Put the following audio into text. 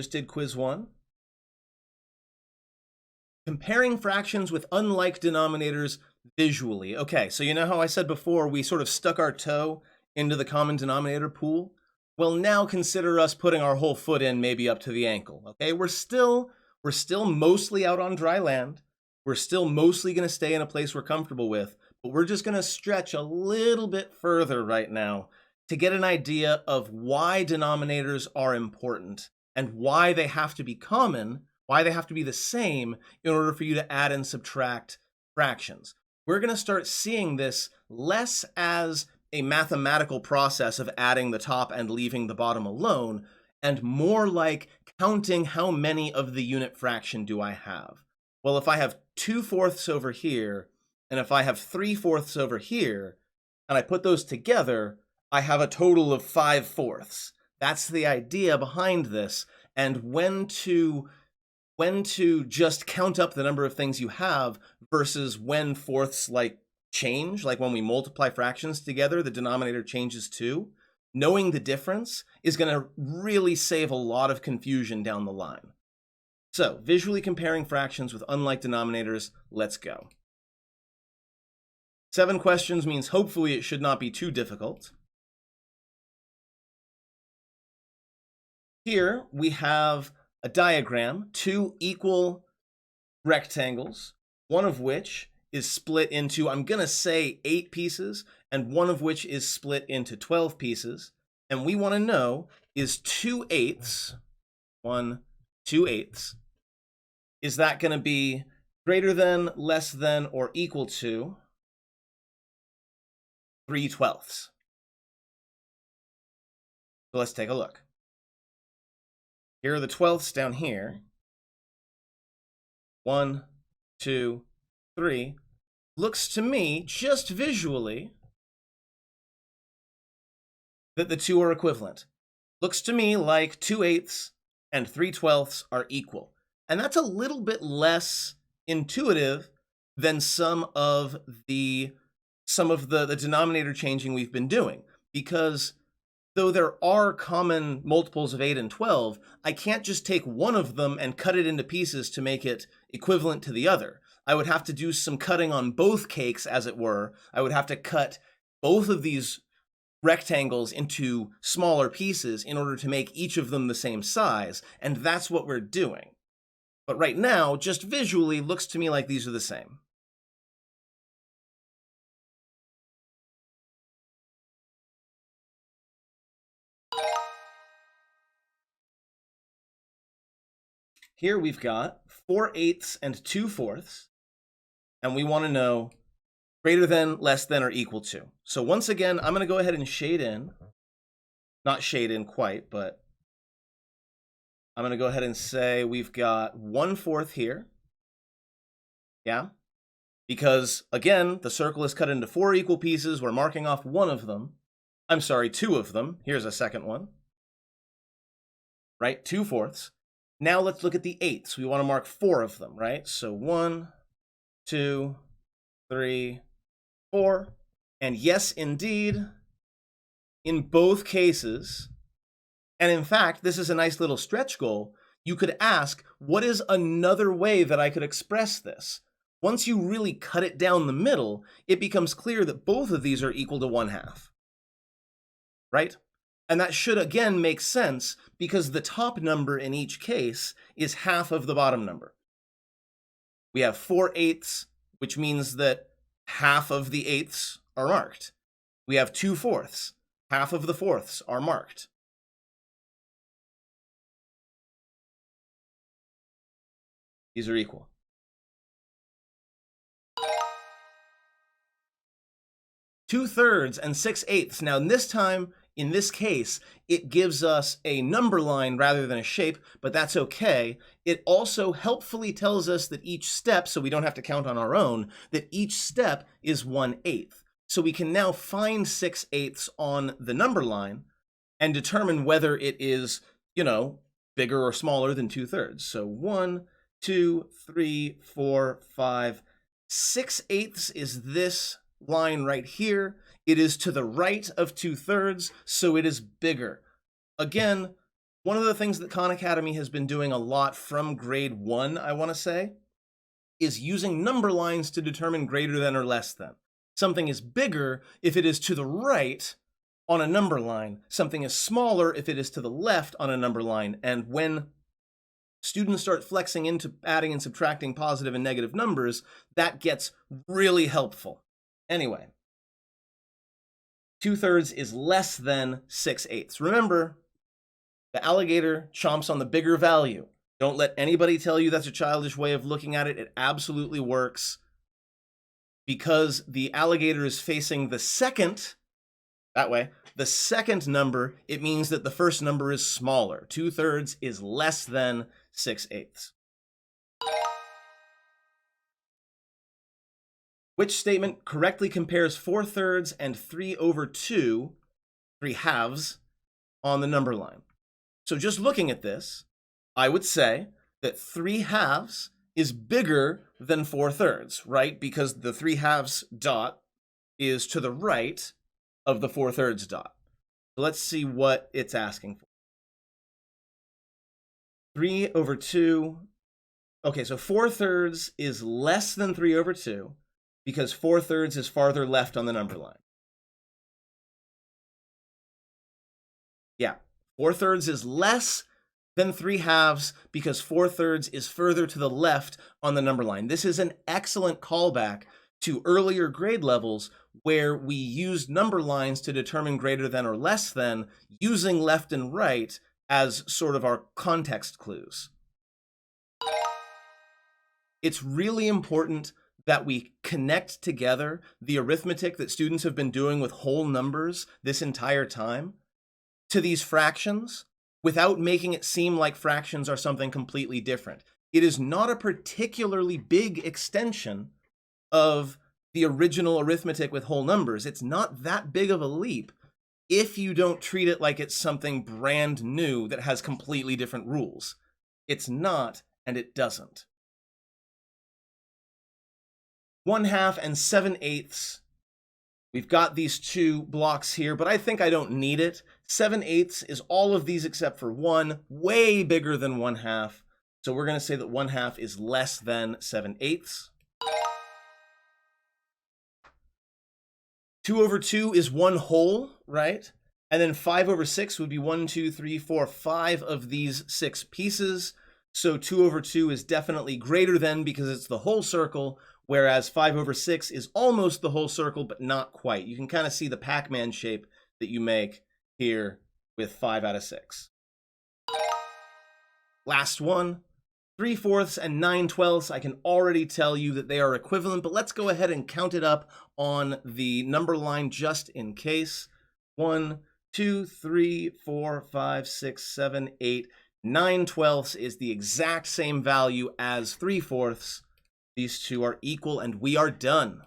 Just did quiz 1. Comparing fractions with unlike denominators visually. Okay, so you know how I said before we sort of stuck our toe into the common denominator pool? Well, now consider us putting our whole foot in, maybe up to the ankle. Okay, we're still mostly out on dry land. We're still mostly going to stay in a place we're comfortable with, but we're just going to stretch a little bit further right now to get an idea of why denominators are important and why they have to be common, why they have to be the same in order for you to add and subtract fractions. We're going to start seeing this less as a mathematical process of adding the top and leaving the bottom alone, and more like counting how many of the unit fraction do I have. Well, if I have 2/4 over here, and if I have 3/4 over here, and I put those together, I have a total of 5/4. That's the idea behind this, and when to just count up the number of things you have versus when fourths change, like when we multiply fractions together, the denominator changes too. Knowing the difference is going to really save a lot of confusion down the line. So, visually comparing fractions with unlike denominators, let's go. 7 questions means hopefully it should not be too difficult. Here we have a diagram, 2 equal rectangles, one of which is split into, I'm going to say 8 pieces, and one of which is split into 12 pieces. And we want to know, is 2/8, 2/8, is that going to be greater than, less than, or equal to 3/12? So let's take a look. Here are the 12ths down here. 1, 2, 3. Looks to me, just visually, that the two are equivalent. Looks to me like 2/8 and 3/12 are equal. And that's a little bit less intuitive than some of the denominator changing we've been doing, because though there are common multiples of 8 and 12, I can't just take one of them and cut it into pieces to make it equivalent to the other. I would have to do some cutting on both cakes, as it were. I would have to cut both of these rectangles into smaller pieces in order to make each of them the same size, and that's what we're doing. But right now, just visually, looks to me like these are the same. Here we've got 4/8 and 2/4, and we want to know greater than, less than, or equal to. So once again, I'm going to go ahead and shade in. Not shade in quite, but I'm going to go ahead and say we've got 1/4 here. Yeah? Because, again, the circle is cut into 4 equal pieces. We're marking off one of them. I'm sorry, 2 of them. Here's a second one. Right? 2/4. Now let's look at the 8ths. We want to mark 4 of them, right? So 1, 2, 3, 4. And yes, indeed, in both cases, and in fact, this is a nice little stretch goal, you could ask, what is another way that I could express this? Once you really cut it down the middle, it becomes clear that both of these are equal to 1/2, right? And that should, again, make sense because the top number in each case is half of the bottom number. We have 4/8, which means that half of the 8ths are marked. We have 2/4. Half of the 4ths are marked. These are equal. Two-thirds and 6/8. Now, this time, in this case, it gives us a number line rather than a shape, but that's okay. It also helpfully tells us that each step, so we don't have to count on our own, that each step is 1/8. So we can now find 6/8 on the number line and determine whether it is, bigger or smaller than 2/3. So 1, 2, 3, 4, 5. 6/8 is this line right here. It is to the right of 2/3, so it is bigger. Again, One of the things that Khan Academy has been doing a lot from grade 1, I want to say, is using number lines to determine greater than or less than. Something is bigger if it is to the right on a number line. Something is smaller if it is to the left on a number line. And when students start flexing into adding and subtracting positive and negative numbers, that gets really helpful. Anyway, 2/3 is less than 6/8. Remember, the alligator chomps on the bigger value. Don't let anybody tell you that's a childish way of looking at it. It absolutely works. Because the alligator is facing the second, that way, the second number, it means that the first number is smaller. 2/3 is less than 6/8. Which statement correctly compares 4/3 and 3/2, 3/2, on the number line? So just looking at this, I would say that 3/2 is bigger than 4/3, right? Because the 3/2 dot is to the right of the 4/3 dot. So let's see what it's asking for. 3/2. Okay, so 4/3 is less than 3/2 because 4/3 is farther left on the number line. Yeah, 4/3 is less than 3/2 because 4/3 is further to the left on the number line. This is an excellent callback to earlier grade levels where we used number lines to determine greater than or less than, using left and right as sort of our context clues. It's really important that we connect together the arithmetic that students have been doing with whole numbers this entire time to these fractions without making it seem like fractions are something completely different. It is not a particularly big extension of the original arithmetic with whole numbers. It's not that big of a leap if you don't treat it like it's something brand new that has completely different rules. It's not, and it doesn't. 1/2 and 7/8. We've got these two blocks here, but I think I don't need it. 7/8 is all of these except for 1, way bigger than 1/2. So we're going to say that 1/2 is less than 7/8. 2/2 is 1 whole, right? And then 5/6 would be 1, 2, 3, 4, 5 of these 6 pieces. So 2/2 is definitely greater than because it's the whole circle, whereas 5/6 is almost the whole circle, but not quite. You can kind of see the Pac-Man shape that you make here with 5 out of 6. Last one, 3/4 and 9/12. I can already tell you that they are equivalent, but let's go ahead and count it up on the number line just in case. 1, 2, 3, 4, 5, 6, 7, 8. 9/12 is the exact same value as 3/4. These two are equal, and we are done.